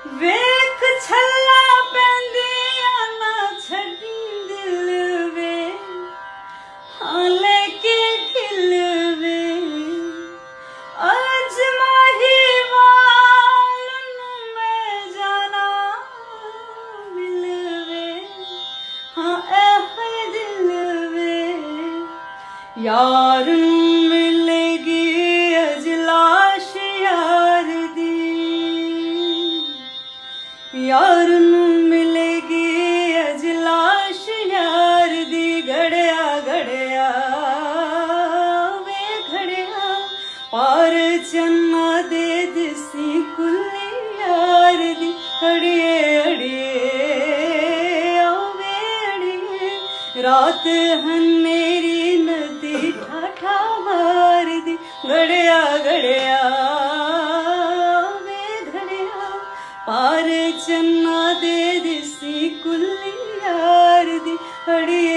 वेख छल्ला पैंदिया ना छड़ी दिल वे हाँ लेके खिल वे अज माही वालन में जाना मिल वे हाँ ऐ दिल वे यार मिलेगी अजलाश यार दी यार नू मिलेगी अजलाश यार दी घड़िया घड़िया वे घड़िया पार चन्ना दे दिसी कुल्ली यार दी अड़िए अड़िए आवे अड़िए रात हनेरी नदी ठाठा मार दी घड़िया घड़िया पार चन्ना दे दिसी कुल्ली यार दी अड़ी